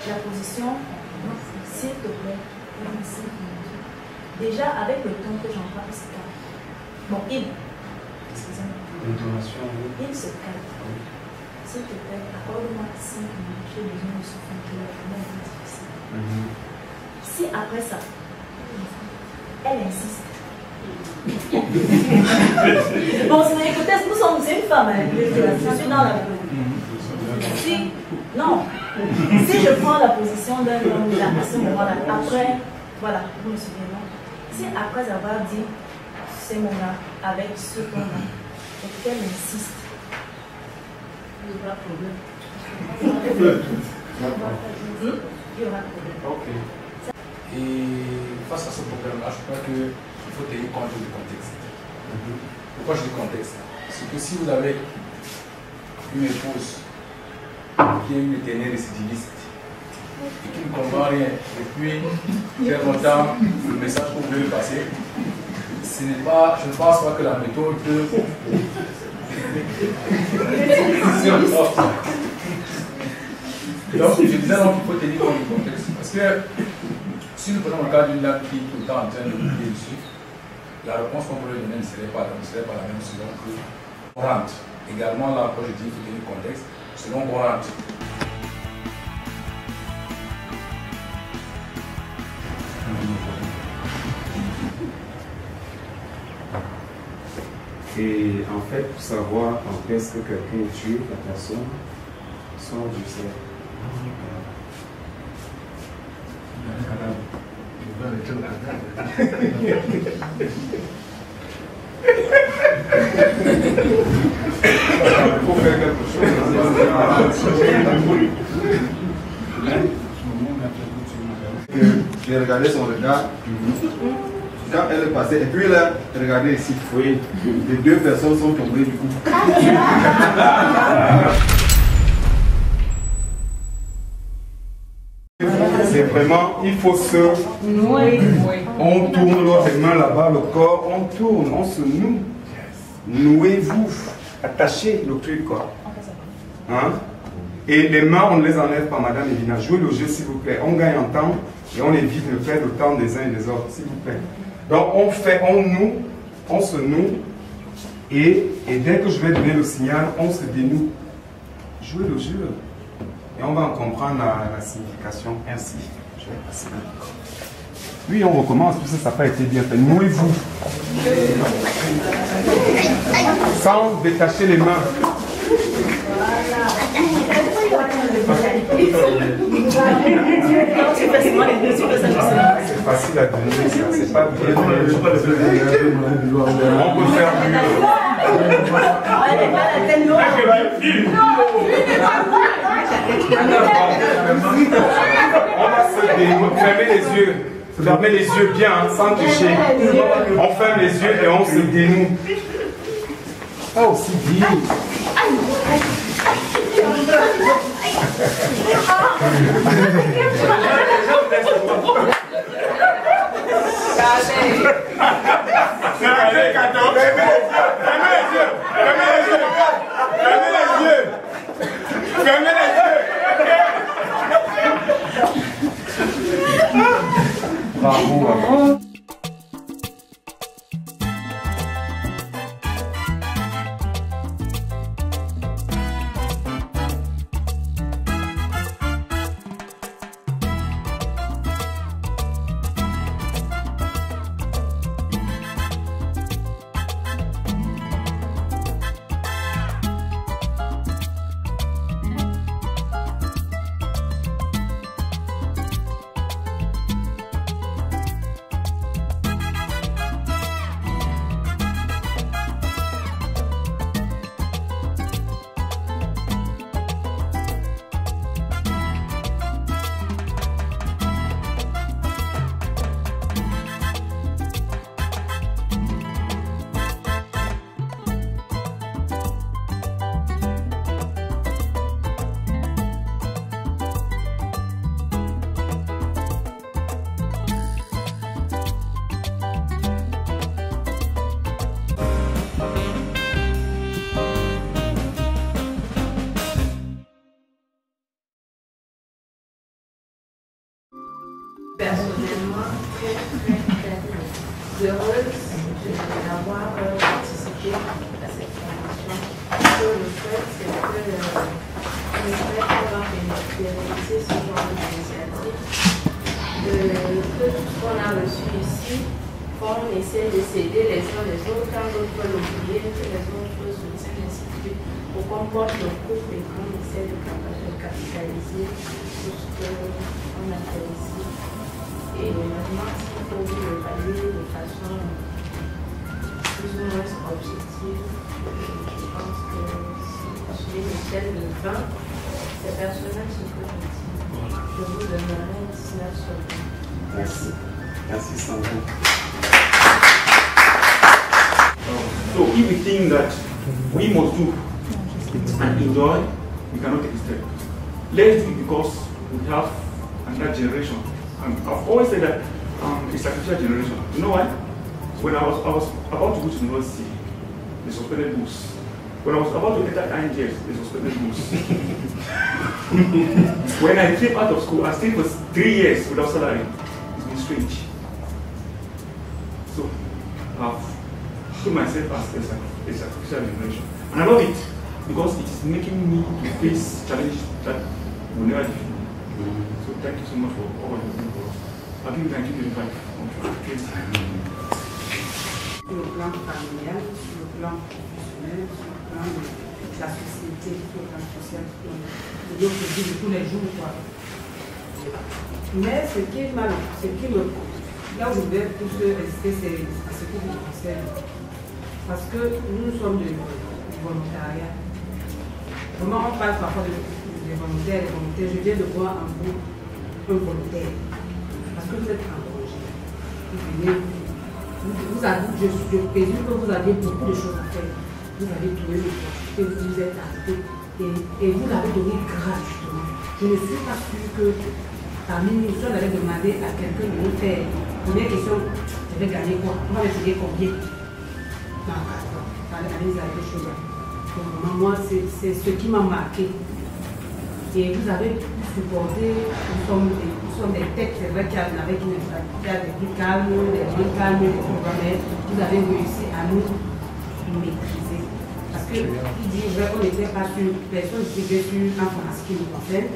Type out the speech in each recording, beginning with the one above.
la position, s'il te plaît, déjà avec le ton que j'emploie, il se calme. Bon, excusez-moi. L'intonation, Il se calme. S'il te plaît, accorde-moi 5 minutes, j'ai besoin de souffler, qui est vraiment difficile. Si après ça, elle insiste. Bon, écoutez, c'est une femme, hein, je suis dans la si, non, si je prends la position d'un homme à ce moment-là, après, voilà, vous me suivez, non? Si après avoir dit c'est mon âme avec ce qu'on a, et qu'elle insiste, il y aura problème. Il y aura problème. Ok. Et face à ce problème-là, je crois qu'il faut tenir compte du contexte. Pourquoi je dis contexte? C'est que si vous avez une épouse qui est une éternelle récidiviste et qui ne comprend rien depuis très longtemps le message que vous voulez lui passer, ce n'est pas, je ne pense pas que la méthode donc je disais donc qu'il faut tenir compte du contexte parce que si nous prenons le cas d'une dame qui est tout le temps en train de bouger dessus, la réponse qu'on peut lui donner ne serait pas la même selon que on rentre. Également là, quand je dis qu'il faut tenir contexte, selon qu'on rentre. Et en fait, pour savoir quand est-ce que quelqu'un est tué, la personne sort du cercle. Il faut faire quelque chose. J'ai regardé son regard. Quand elle est passée, et puis là, regardez ici, oui, les deux personnes sont tombées du coup. C'est vraiment, il faut se... On tourne l'autre main là-bas, le corps, on tourne, on se noue. Nouez-vous, attachez le truc, quoi. Hein? Et les mains, on ne les enlève pas, Madame Evina. Jouez le jeu, s'il vous plaît. On gagne en temps et on évite de perdre le temps des uns et des autres, s'il vous plaît. Donc, on noue, on se noue, et dès que je vais donner le signal, on se dénoue. Jouez le jeu. Et on va en comprendre la signification ainsi. Je vais passer là. Oui, on recommence, tout ça, ça n'a pas été bien fait. Nouez-vous. Sans détacher les mains. C'est facile à donner, ça. C'est pas bien. On peut faire mieux. On va se dénouer. Fermez les yeux. Fermez les yeux bien, hein, sans toucher. On ferme les yeux et on se dénoue. Pas aussi vite. Bravo. Personnellement, très heureuse d'avoir participé à cette formation. Le fait, c'est qu'on va réaliser ce genre d'initiative. Que tout ce qu'on a reçu ici, qu'on essaie de s'aider les uns les autres, quand d'autres veulent l'oublier, que les autres soutiennent, ainsi de suite, pour qu'on porte le couple et qu'on essaie de capitaliser tout ce qu'on a fait ici. Et maintenant, s'il faut l'évaluer de façon plus ou moins objective, je pense que si j'ai une échelle de 20, c'est personnel ce que je dis. Je vous donnerai 19 sur 20. Merci. Merci Sandra. So if we think that we must do and enjoy, we cannot take a step. Let's do it because we have another generation. I've always said that it's a future generation. You know why? When I was about to go to university, they suspended books. When I was about to enter INGS, they suspended books. When I came out of school, I stayed for 3 years without salary. It's been strange. So I've put myself as a future generation. And I love it because it is making me to face challenges that will never defeat me. So thank you so much for all you're doing for us. I'll give you 1925. Sur le plan familial, sur le plan professionnel, sur le plan de la société, sur le plan social, de notre vie de tous les jours. Quoi. Mais ce qui me là où je vais plus résister, c'est à ce qui me concerne. Parce que nous sommes du volontariat. Vraiment, on parle parfois des volontaires, Je viens de voir en vous un volontaire. Parce que vous êtes en danger. Vous venez. Je présume que vous avez beaucoup de choses à faire. Vous avez trouvé l'opportunité, vous vous êtes arrêté et vous l'avez donné gratuitement. Je ne suis pas sûre que parmi nous, si on avait demandé à quelqu'un de nous faire première question, je vais gagner quoi? On va me payer combien? Non, allez-y avec les choses. Donc, moi, c'est ce qui m'a marqué. Et vous avez supporté, nous sommes des têtes, c'est vrai qu'il y a des plus calmes, des moins calmes, des programmes, vous avez réussi à nous maîtriser. Parce que, il dit vrai qu'on n'était pas sur, personne ne était sur en ce qui nous concerne.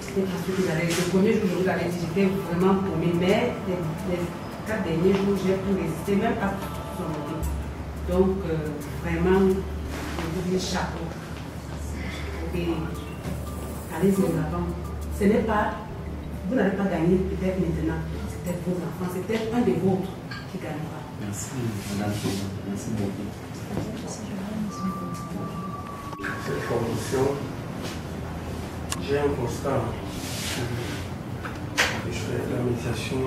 C'était parce que vous avez, le premier jour, je vous avais dit, j'étais vraiment paumé, mais les 4 derniers jours, j'ai pu résister, même pas surmonter. Donc, vraiment, je vous dis chapeau. Et, allez-y en avant. Ce n'est pas, vous n'allez pas gagner peut-être maintenant, c'est peut-être vos enfants, c'est peut-être un des vôtres qui gagnera. Merci, Madame. Merci beaucoup. Cette formation, j'ai un constat. Je fais la médiation,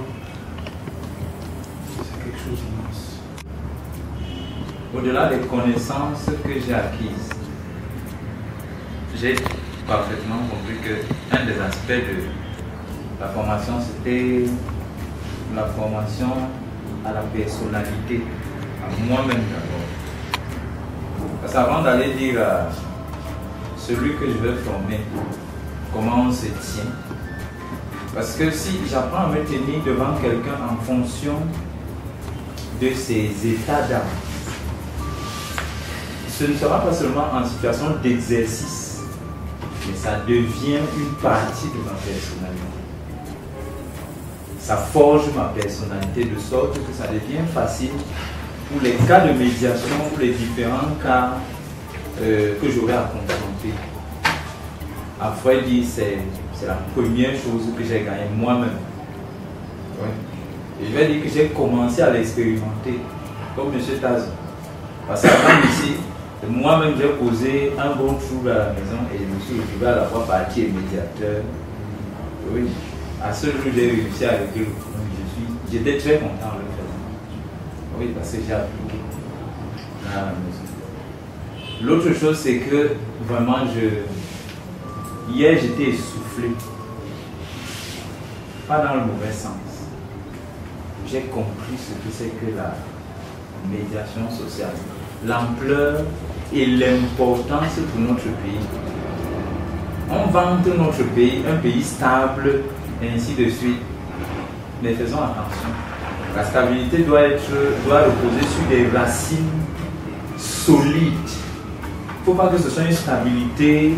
c'est quelque chose d'immense. Au-delà des connaissances que j'ai acquises, j'ai parfaitement compris qu'un des aspects de la formation, c'était la formation à la personnalité, à moi-même d'abord. Parce qu'avant d'aller dire à celui que je vais former comment on se tient, parce que si j'apprends à me tenir devant quelqu'un en fonction de ses états d'âme, ce ne sera pas seulement en situation d'exercice, mais ça devient une partie de ma personnalité. Ça forge ma personnalité de sorte que ça devient facile pour les cas de médiation, pour les différents cas que j'aurai à confronter. À vrai dire, c'est la première chose que j'ai gagnée moi-même. Ouais. Et je vais dire que j'ai commencé à l'expérimenter, comme M. Taz. Parce qu'avant ici, moi-même j'ai posé un bon trouble à la maison et je me suis retrouvé à la fois parti et médiateur. Oui. À ce jour, j'ai réussi à régler le problème. J'étais très content de le faire. Oui, parce que j'ai appris beaucoup à la maison. L'autre chose, c'est que vraiment, hier, j'étais essoufflé. Pas dans le mauvais sens. J'ai compris ce que c'est que la médiation sociale. L'ampleur et l'importance pour notre pays. On vante notre pays, un pays stable, et ainsi de suite. mais faisons attention. La stabilité doit reposer sur des racines solides. Il ne faut pas que ce soit une stabilité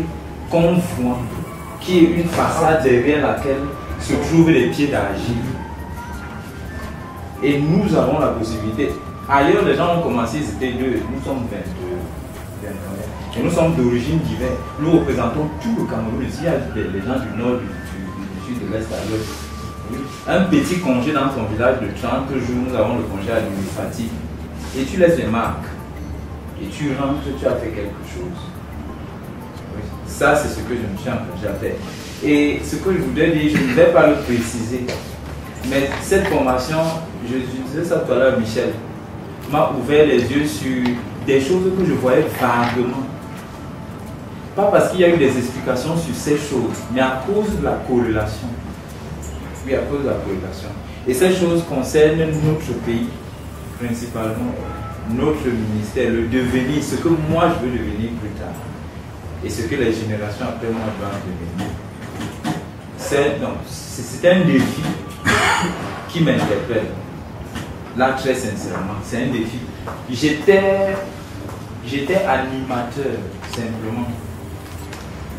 qu'on voit, qui est une façade derrière laquelle se trouvent les pieds d'argile. Et nous avons la possibilité. Ailleurs, les gens ont commencé, ils étaient 2, nous sommes 22. Et nous sommes d'origine diverse. Nous représentons tout le Cameroun. Ici, il y a les gens du nord, du sud, de l'est à l'ouest. Un petit congé dans ton village de 30 jours, nous avons le congé administratif. Et tu laisses les marques. Et tu rentres, tu as fait quelque chose. Oui. Ça, c'est ce que je me suis engagé à faire. Et ce que je voudrais dire, je ne vais pas le préciser. Mais cette formation, je disais ça tout à l'heure, Michel, m'a ouvert les yeux sur des choses que je voyais vaguement. Pas parce qu'il y a eu des explications sur ces choses, mais à cause de la corrélation. Oui, à cause de la corrélation. Et ces choses concernent notre pays, principalement, notre ministère, le devenir, ce que moi je veux devenir plus tard. Et ce que les générations après moi doivent devenir. C'est un défi qui m'interpelle. Là, très sincèrement, c'est un défi. J'étais animateur, simplement.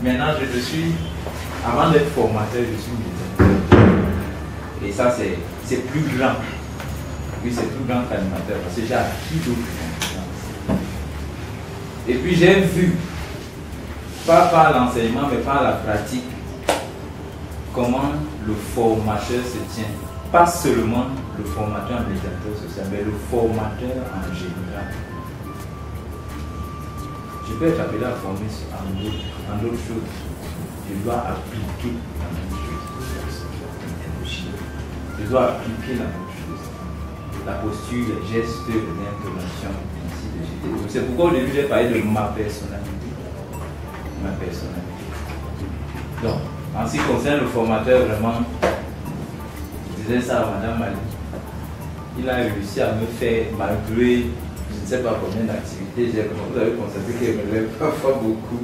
Maintenant, je suis, avant d'être formateur, je suis médiateur. Et ça, c'est plus grand. Oui, c'est plus grand qu'animateur, parce que j'ai appris d'autres compétences. Et puis, j'ai vu, pas par l'enseignement, mais par la pratique, comment le formateur se tient. Pas seulement le formateur en médiateur social, mais le formateur en général. Je peux être appelé à former en d'autres choses. Je dois appliquer la même chose. Je dois appliquer la même chose. La posture, les gestes, les intonations, ainsi de suite. C'est pourquoi au début j'ai parlé de ma personnalité. Ma personnalité. Donc, en ce qui concerne le formateur, vraiment, je disais ça à Madame Mali. Il a réussi à me faire, malgré je ne sais pas combien d'activités, vous avez constaté qu'elle me lève parfois beaucoup.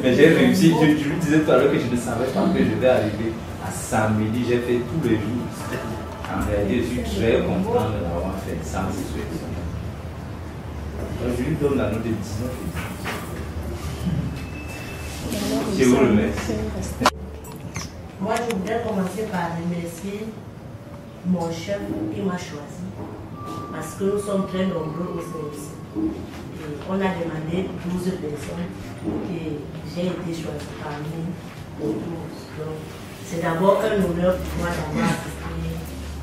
Mais j'ai réussi, je lui disais tout à l'heure que je ne savais pas que je vais arriver à samedi, j'ai fait tous les jours. En réalité, je suis très content de l'avoir fait sans situation. Je lui donne la note de 19 et 10. Je vous remercie. Moi, je voudrais commencer par remercier mon chef qui m'a choisi. Parce que nous sommes très nombreux au CNC. On a demandé 12 personnes et j'ai été choisi parmi les 12. Donc, c'est d'abord un honneur pour moi d'avoir assisté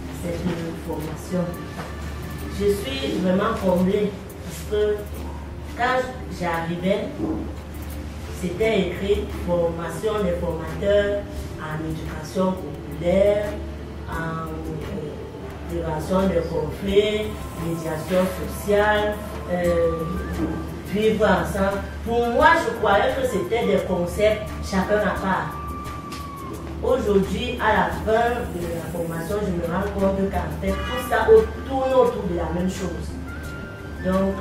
à cette formation. Je suis vraiment comblée parce que quand j'arrivais, c'était écrit formation des formateurs en éducation populaire, en prévention des conflits, médiation sociale, vivre ensemble. Pour moi, je croyais que c'était des concepts chacun à part. Aujourd'hui, à la fin de la formation, je me rends compte qu'en fait, tout ça tourne autour de la même chose. Donc,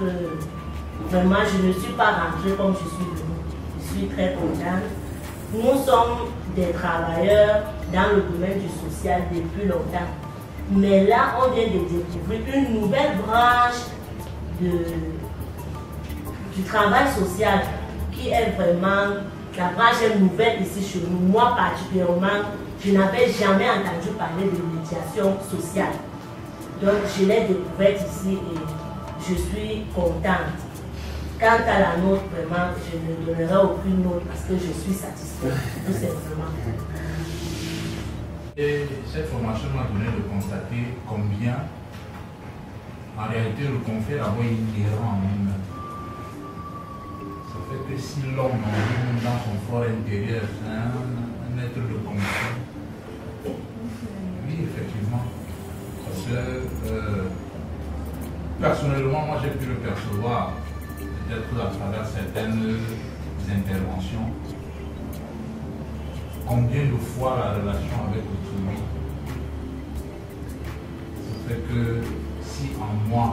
vraiment, je ne suis pas rentrée comme je suis venue. Je suis très contente. Nous sommes des travailleurs dans le domaine du social depuis longtemps. Mais là, on vient de découvrir une nouvelle branche du travail social qui est vraiment, la branche est nouvelle ici chez nous. Moi particulièrement, je n'avais jamais entendu parler de médiation sociale. Donc, je l'ai découverte ici et je suis contente. Quant à la nôtre, vraiment, je ne donnerai aucune note parce que je suis satisfaite, tout simplement. Et cette formation m'a donné de constater combien, en réalité, le conflit d'abord inhérent en nous-mêmes. Ça fait que si l'homme dans son fort intérieur, c'est un être de conflit, oui, effectivement. Parce que, personnellement, moi j'ai pu le percevoir, peut-être à travers certaines interventions, combien de fois la relation avec autrui. Ça fait que si en moi,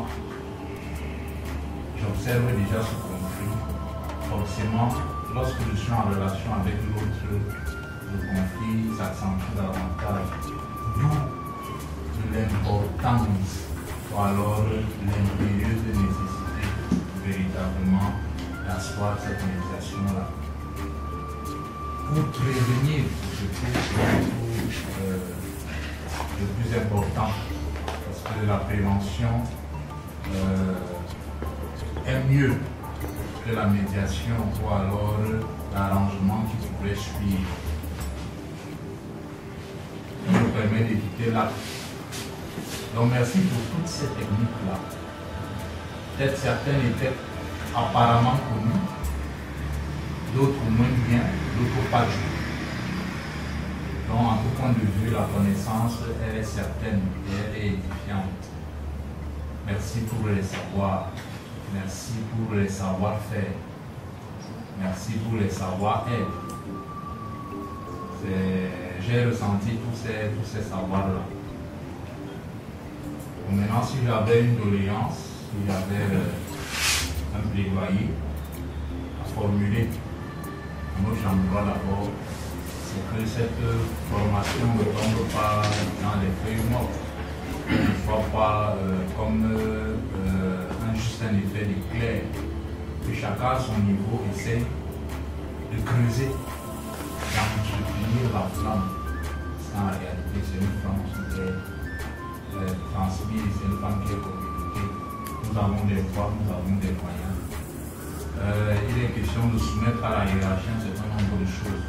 j'observe déjà ce conflit, forcément, lorsque je suis en relation avec l'autre, le conflit s'accentue davantage. D'où le cette médiation-là. Pour prévenir, je trouve le plus important, parce que la prévention est mieux que la médiation ou alors l'arrangement qui pourrait suivre. Ça nous permet d'éviter l'acte. Donc merci pour toutes ces techniques-là. Peut-être certaines étaient apparemment connues, d'autres moins bien, d'autres pas du tout. Donc en tout point de vue, la connaissance, elle est certaine et elle est édifiante. Merci pour les savoirs, merci pour les savoir-faire, merci pour les savoir-être. J'ai ressenti tous ces savoirs-là. Maintenant, si j'avais une doléance, si j'avais un plaidoyer à formuler, moi j'aimerais d'abord, c'est que cette formation ne tombe pas dans les feuilles mortes, ne soit pas comme juste un effet d'éclair, que chacun à son niveau essaie de creuser, d'entretenir la flamme. En réalité, c'est une flamme qui est transmise, c'est une flamme qui est communiquée. Nous avons des voix, nous avons des moyens. Il est question de soumettre à la hiérarchie un certain nombre de choses.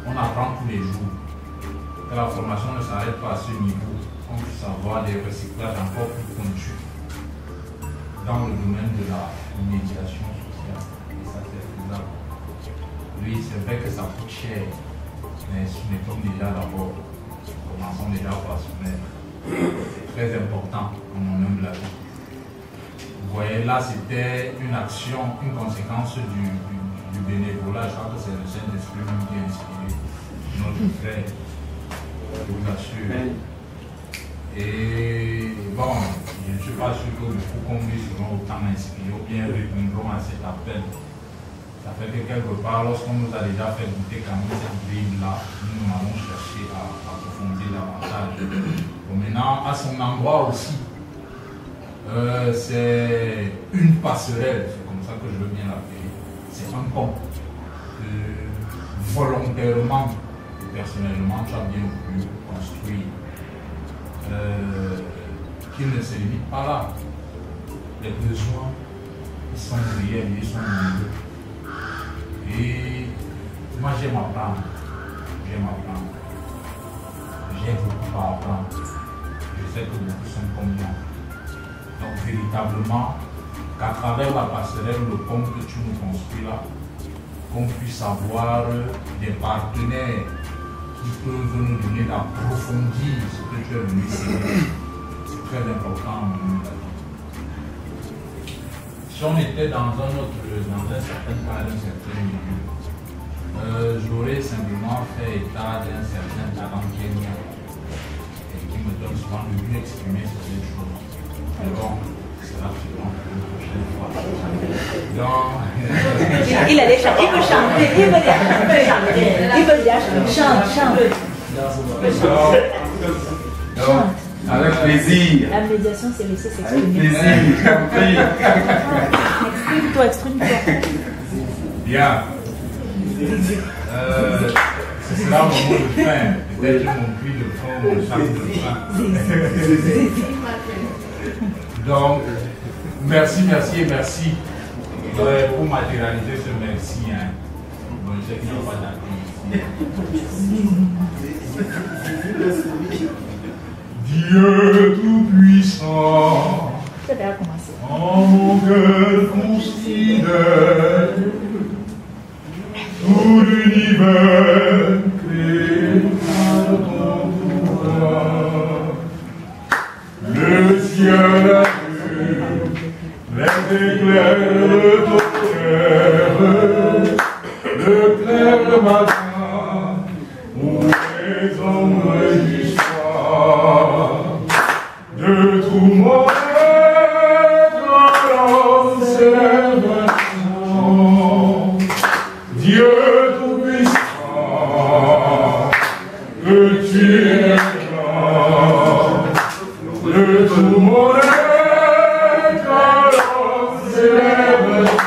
On apprend tous les jours. Que la formation ne s'arrête pas à ce niveau. On puisse avoir des recyclages encore plus pointus dans le domaine de la médiation sociale. Et ça, c'est faisable. Oui, c'est vrai que ça coûte cher, mais soumettons déjà d'abord. Commençons déjà par soumettre. C'est très important dans mon humble avis. Vous voyez, là, c'était une action, une conséquence du bénévolat. Je crois que c'est le Saint-Esprit qui a inspiré notre frère, je vous assure. Et bon, je ne suis pas sûr que beaucoup comme lui seront autant inspirés ou bien répondront à cet appel. Ça fait que quelque part, lorsqu'on nous a déjà fait goûter quand même cette grille-là, nous allons chercher à approfondir davantage. Bon, maintenant, à son endroit aussi, c'est une passerelle, c'est comme ça que je veux bien l'appeler. C'est un pont que volontairement et personnellement tu as bien voulu construire. Qui ne se limite pas là. Les besoins, ils sont réels, ils sont nombreux. Et moi j'aime apprendre. J'aime apprendre. J'ai beaucoup à apprendre. Je sais que beaucoup sont comme moi. Donc véritablement, qu'à travers la passerelle, le pont que tu nous construis là, qu'on puisse avoir des partenaires qui peuvent nous donner d'approfondir ce que tu es venu faire. C'est très important dans la vie. Si on était dans un certain cas, d'un certain milieu, j'aurais simplement fait état d'un certain talent kenyan et qui me donne souvent de mieux exprimer certaines choses. Mais bon, c'est là pour une prochaine fois. Donc, il allait chanter, il peut chanter, il veut dire chante. Donc, avec plaisir. La médiation, c'est laisser s'exprimer. Avec plaisir, Exprime-toi. Bien. Ce sera mon mot de fin. Peut-être mon cri de fond, mon chant de fin. Donc, merci. Pour matérialiser ce merci, hein. Bon, je sais qu'il n'y a pas d'appui. Dieu tout-puissant, en mon cœur considère tout l'univers créé par ton pouvoir. Le ciel a vu les éclairs de ton cœur, le clair matin où les ombres du soir de tout mon être en célébration. Dieu tout-puissant, que tu es grand, de tout mon être en célébration.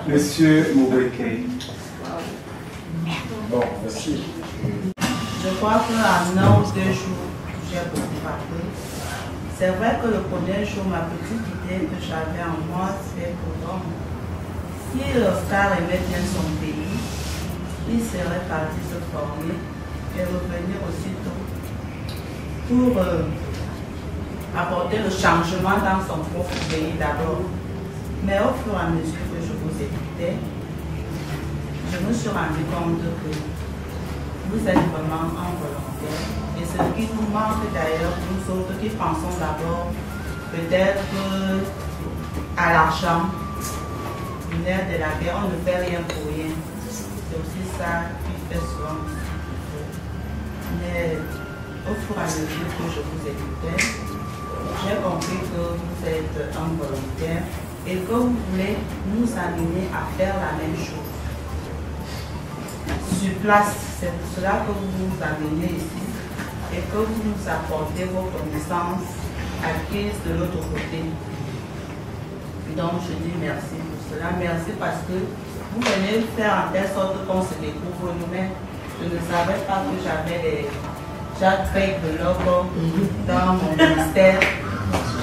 Monsieur Moubeke. Bon, merci. Je crois qu'en 1 ou 2 jours, j'ai beaucoup parlé. C'est vrai que le premier jour, ma petite idée que j'avais en moi, c'est pour si l'Oscar aimait bien son pays, il serait parti se former et revenir aussitôt pour apporter le changement dans son propre pays d'abord. Mais au fur et à mesure que je vous écoutais, je me suis rendu compte que vous êtes vraiment un volontaire. Et ce qui nous manque d'ailleurs, nous autres qui pensons d'abord peut-être à l'argent, une ère de la guerre, on ne fait rien pour rien. C'est aussi ça qui fait souvent. Mais au fur et à mesure que je vous écoutais, j'ai compris que vous êtes un volontaire et que vous voulez nous amener à faire la même chose. Sur place, c'est pour cela que vous nous amenez ici et que vous nous apportez vos connaissances acquises de l'autre côté. Donc je dis merci pour cela. Merci parce que vous venez faire en telle sorte qu'on se découvre nous-mêmes. Je ne savais pas que j'avais des traits de logo dans mon ministère.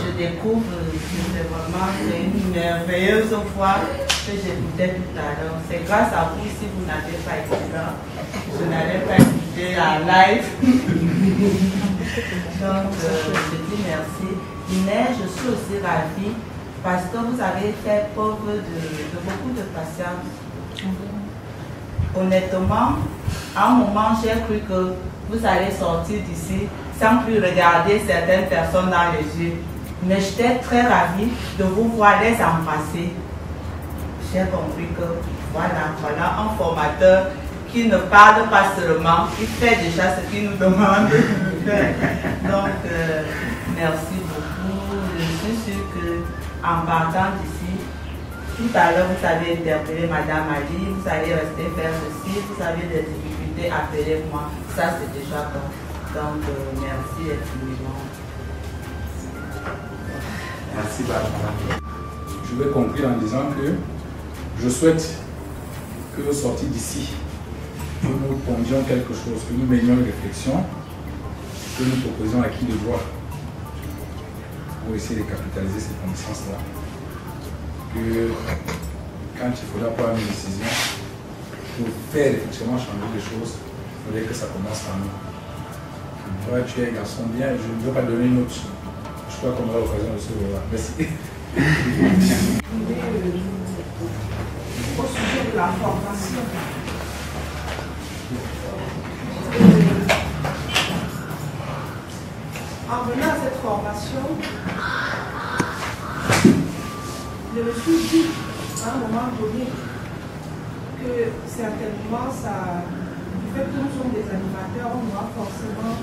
Je découvre, c'est vraiment une merveilleuse voix que j'écoutais tout à l'heure. C'est grâce à vous si vous n'avez pas été là. Je n'avais pas écouté en live. Donc, je dis merci. Mais je suis aussi ravie parce que vous avez fait preuve de beaucoup de patience. Honnêtement, à un moment, j'ai cru que vous allez sortir d'ici sans plus regarder certaines personnes dans les yeux. Mais j'étais très ravie de vous voir les embrasser. J'ai compris que voilà un formateur qui ne parle pas seulement, il fait déjà ce qu'il nous demande de faire. Donc, merci beaucoup. Je suis sûre qu'en partant d'ici, tout à l'heure, vous avez interpellé Madame Ali, vous allez rester faire ceci, vous avez des difficultés, appelez-moi. Ça, c'est déjà bon. Donc, merci infiniment. Merci, Barbara. Je vais conclure en disant que je souhaite que sortir d'ici, que nous pondions quelque chose, que nous menions une réflexion, que nous proposions à qui de droit pour essayer de capitaliser ces connaissances-là. Que quand il faudra prendre une décision, pour faire effectivement changer les choses, il faudrait que ça commence par nous. Toi, tu es un garçon bien, je ne veux pas donner une autre. Je crois qu'on aura l'occasion de se revoir. Merci. Au sujet de la formation, en venant à cette formation, je me suis dit à un moment donné que certainement ça, du fait que nous sommes des animateurs, on doit forcément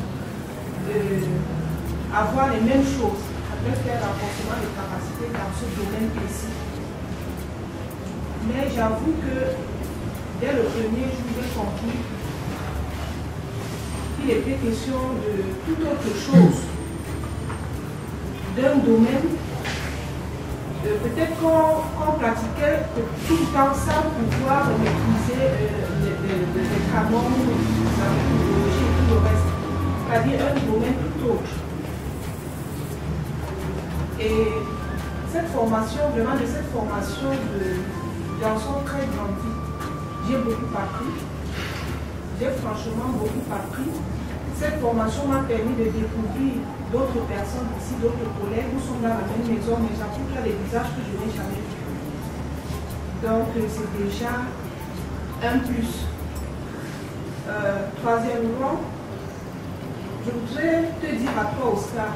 avoir les mêmes choses, avec un renforcement des capacités dans ce domaine précis. Mais j'avoue que dès le premier jour, j'ai compris qu'il était question de toute autre chose, d'un domaine, peut-être qu'on pratiquait tout le temps sans pouvoir maîtriser les canons, la méthodologie et tout le reste, c'est-à-dire un domaine tout autre. Et cette formation, vraiment de cette formation j'en suis très grandi. J'ai beaucoup appris. J'ai franchement beaucoup appris. Cette formation m'a permis de découvrir d'autres personnes ici, d'autres collègues. Nous sommes dans la même maison, mais j'avoue qu'il y a des visages que je n'ai jamais vus. Donc c'est déjà un plus. Troisièmement, je voudrais te dire à toi, Oscar,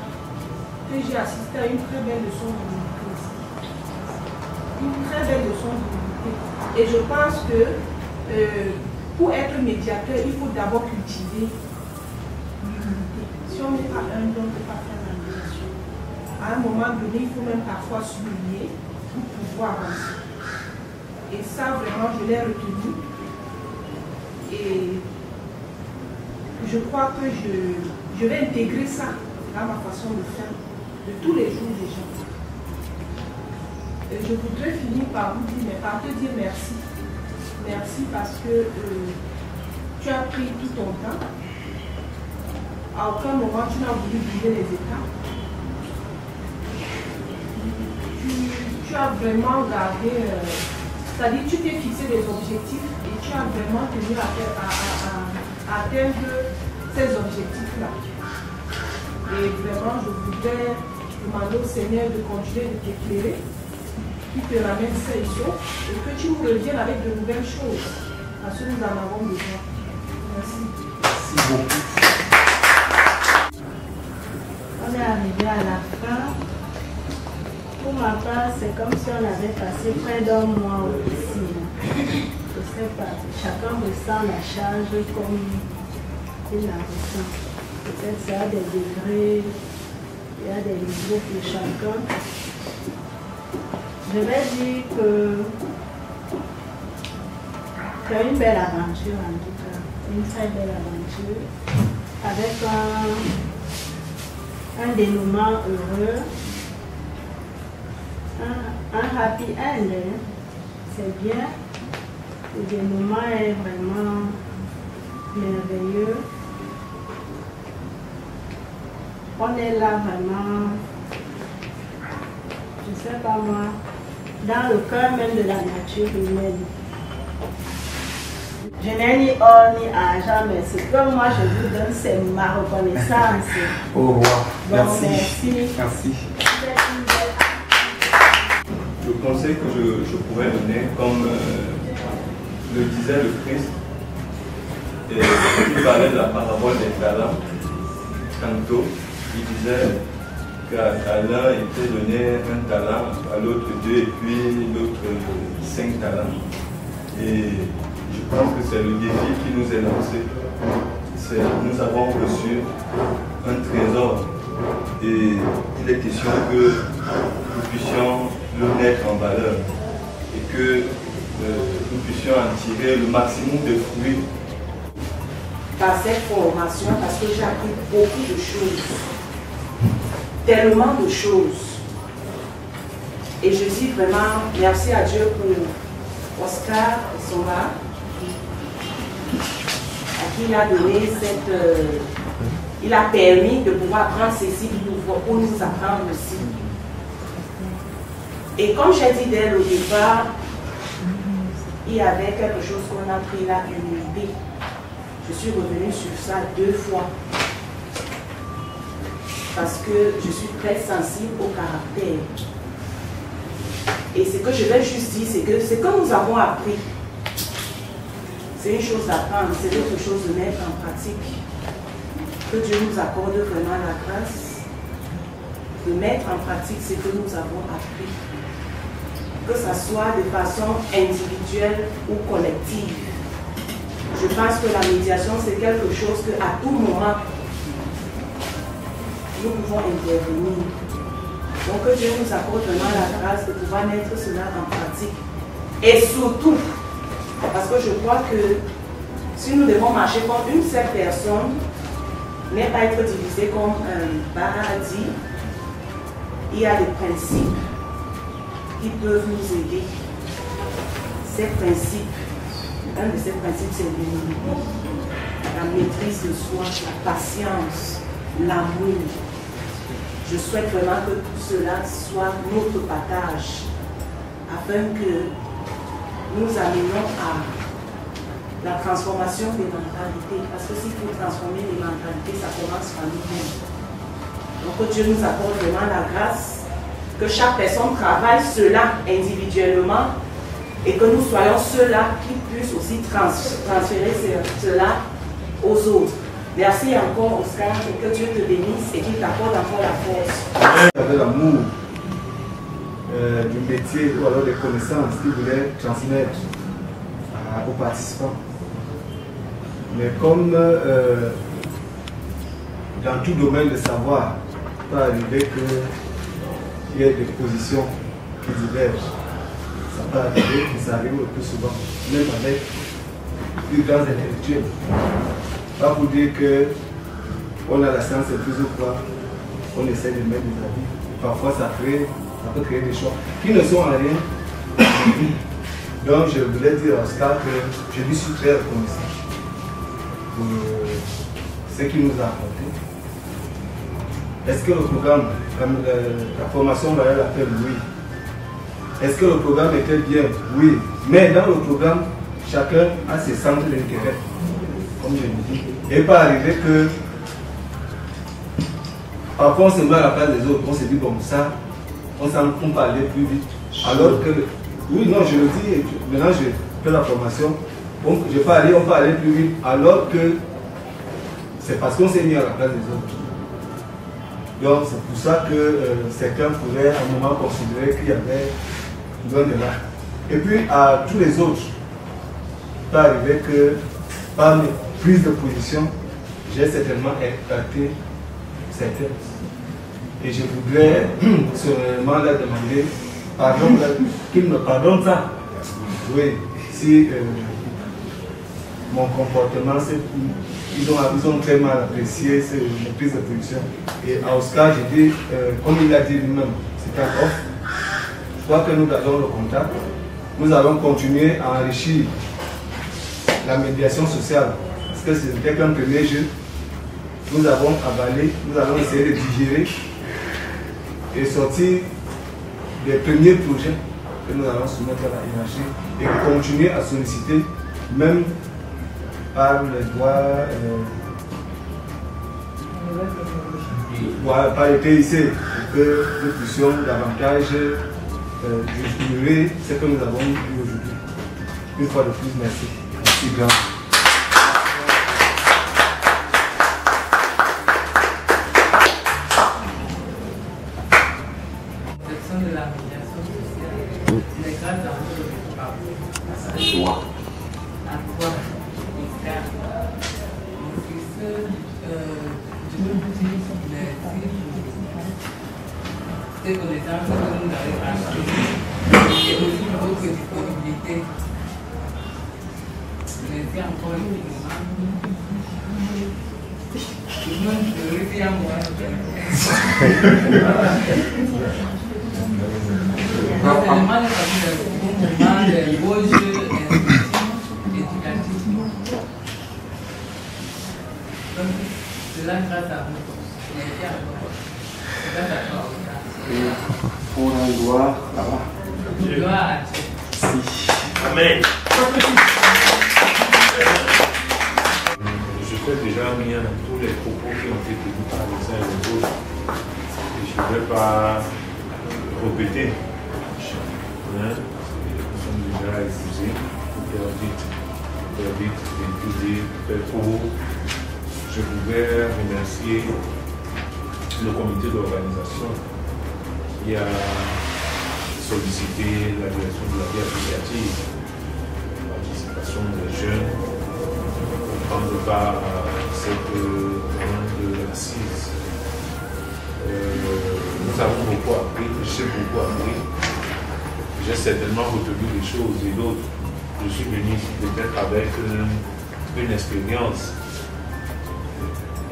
que j'ai assisté à une très belle leçon d'humilité. Une très belle leçon d'humilité. Et je pense que pour être médiateur, il faut d'abord cultiver l'humilité. Si on n'est pas un don, on ne peut pas faire la médiation. À un moment donné, il faut même parfois s'humilier pour pouvoir avancer. Et ça, vraiment, je l'ai retenu. Et je crois que je vais intégrer ça dans ma façon de faire. de tous les jours des gens. Et je voudrais finir par vous dire, mais par te dire merci. Merci parce que tu as pris tout ton temps. À aucun moment tu n'as voulu briser les étapes. Tu as vraiment gardé, c'est-à-dire tu t'es fixé des objectifs et tu as vraiment tenu à atteindre ces objectifs-là. Et vraiment, je voudrais demander au Seigneur de continuer de t'éclairer, qui te ramène sain et sauf, et que tu nous reviennes avec de nouvelles choses, parce que nous en avons besoin. Merci. Merci beaucoup. On est arrivé à la fin. Pour ma part, c'est comme si on avait passé près d'un mois ici. Je ne sais pas, chacun ressent la charge comme il la ressent. Peut-être ça a des degrés, il y a des niveaux pour chacun. Je vais dire que c'est une belle aventure en tout cas, une très belle aventure, avec un dénouement heureux. Un happy end, c'est bien. Le dénouement est vraiment merveilleux. On est là vraiment, je ne sais pas moi, dans le cœur même de la nature humaine. Je n'ai ni or ni argent, mais ce que moi je vous donne, c'est ma reconnaissance. Au revoir. Merci. Merci. Merci. Le conseil que je pourrais donner, comme le disait le Christ, et il parlait de la parabole des talents, tantôt, il disait qu'à l'un était donné un talent, à l'autre 2, et puis l'autre 5 talents. Et je pense que c'est le défi qui nous est lancé. Nous avons reçu un trésor et il est question que nous puissions le mettre en valeur et que nous puissions en tirer le maximum de fruits. Par cette formation, parce que j'ai appris beaucoup de choses, tellement de choses. Et je dis vraiment merci à Dieu pour Oscar et Soma, à qui il a donné il a permis de pouvoir prendre ceci pour nous apprendre aussi. Et comme j'ai dit dès le départ, il y avait quelque chose qu'on a pris là, l'humilité. Je suis revenue sur ça 2 fois. Parce que je suis très sensible au caractère. Et ce que je vais juste dire, c'est que ce que nous avons appris, c'est une chose d'apprendre, c'est autre chose de mettre en pratique. Que Dieu nous accorde vraiment la grâce de mettre en pratique ce que nous avons appris. Que ce soit de façon individuelle ou collective. Je pense que la médiation, c'est quelque chose qu'à tout moment, nous pouvons intervenir. Donc que Dieu nous accorde vraiment la grâce de pouvoir mettre cela en pratique. Et surtout, parce que je crois que si nous devons marcher comme une seule personne, ne pas être divisé comme un paradis, il y a des principes qui peuvent nous aider. Ces principes, un de ces principes, c'est l'humilité, la maîtrise de soi, la patience, l'amour. Je souhaite vraiment que tout cela soit notre partage, afin que nous amenions à la transformation des mentalités. Parce que s'il faut transformer les mentalités, ça commence par nous-mêmes. Donc que Dieu nous accorde vraiment la grâce, que chaque personne travaille cela individuellement et que nous soyons ceux-là qui puissent aussi transférer cela aux autres. Merci encore Oscar, et que Dieu te bénisse et qu'il t'accorde encore la force. Avec l'amour du métier ou alors des connaissances qu'il voulait transmettre aux participants. Mais comme dans tout domaine de savoir, il peut arriver qu'il y ait des positions qui divergent. Ça peut arriver, et ça arrive le plus souvent, même avec plus grands intellectuels. Pas pour dire qu'on a la science plus ou quoi, on essaie de mettre des avis. Parfois, ça peut créer des choix qui ne sont en rien. Donc, je voulais dire à Oscar que je lui suis très reconnaissant pour ce qu'il nous a apporté. Est-ce que le programme, la formation valait la peine? Oui. Est-ce que le programme était bien? Oui. Mais dans le programme, chacun a ses centres d'intérêt, comme je le dis. Et pas arriver que parfois on se met à la place des autres, on se dit bon ça, on peut aller plus vite. Alors que, oui, non, je le dis, maintenant je fais la formation, on peut aller plus vite, alors que c'est parce qu'on s'est mis à la place des autres. Donc c'est pour ça que certains pourraient à un moment considérer qu'il y avait loin de là. Et puis à tous les autres, il peut arriver que par mes prises de position, j'ai certainement impacté certains. Et je voudrais seulement leur demander pardon, qu'ils me pardonnent ça. Oui, si mon comportement, ils ont très mal apprécié ces prises de position. Et à Oscar, j'ai dit, comme il l'a dit lui-même, c'est un off. Je crois que nous gardons le contact. Nous allons continuer à enrichir la médiation sociale. Parce que ce n'était qu'un premier jeu. Nous avons avalé, nous allons essayer de digérer et sortir des premiers projets que nous allons soumettre à la hiérarchie et continuer à solliciter, même par les droits, par les TIC, pour que nous puissions davantage justifier ce que nous avons vu aujourd'hui. Une fois de plus, merci. Merci grand. Pour la gloire, là-bas. Amen. Je fais déjà mien tous les propos qui ont été tenus par les uns et les autres. Et je ne vais pas répéter. Nous sommes déjà épuisés. Faire vite, épuisés, faire court. Je voudrais remercier le comité d'organisation qui a sollicité la direction de la vie associative, la participation des jeunes pour prendre part à cette grande assise. Nous avons beaucoup appris, j'ai beaucoup appris. J'ai certainement retenu des choses et d'autres. Je suis venu ici peut-être avec une expérience.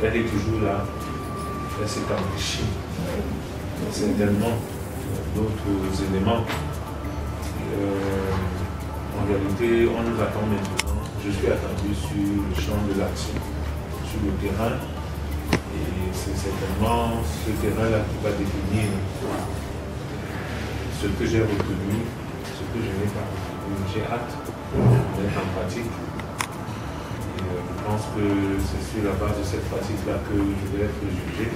Elle est toujours là. Elle s'est enrichie. Certainement d'autres éléments. En réalité, on nous attend maintenant. Je suis attendu sur le champ de l'action, sur le terrain. Et c'est certainement ce terrain-là qui va définir ce que j'ai retenu, ce que je n'ai pas retenu. J'ai hâte d'être en pratique. Et je pense que c'est sur la base de cette pratique-là que je vais être jugé.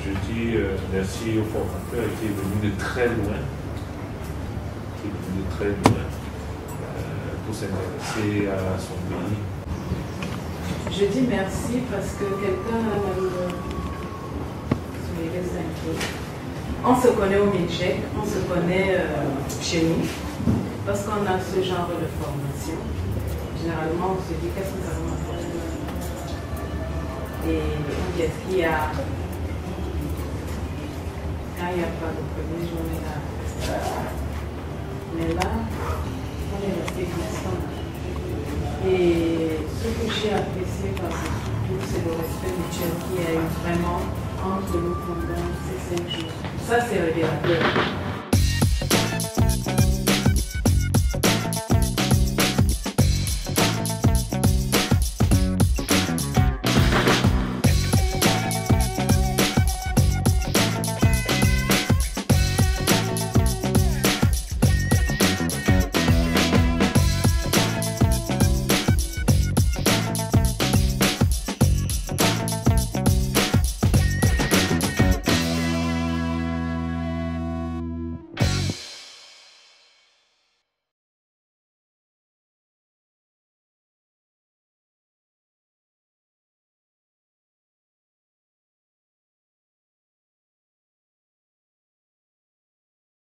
Je dis merci au formateur qui est venu de très loin, pour s'intéresser à son pays. Je dis merci parce que quelqu'un m'a on se connaît au MINJEC, on se connaît chez nous, parce qu'on a ce genre de formation. Généralement, on se dit qu'est-ce que nous allons apprendre. Et qu'est-ce qu'il y a quand il n'y a pas de première journée là. Mais là, on est resté constant. Et ce que j'ai apprécié par ce tour, c'est le respect mutuel qu'il y a eu vraiment entre nous pendant ces 5 jours. Ça, c'est révélateur.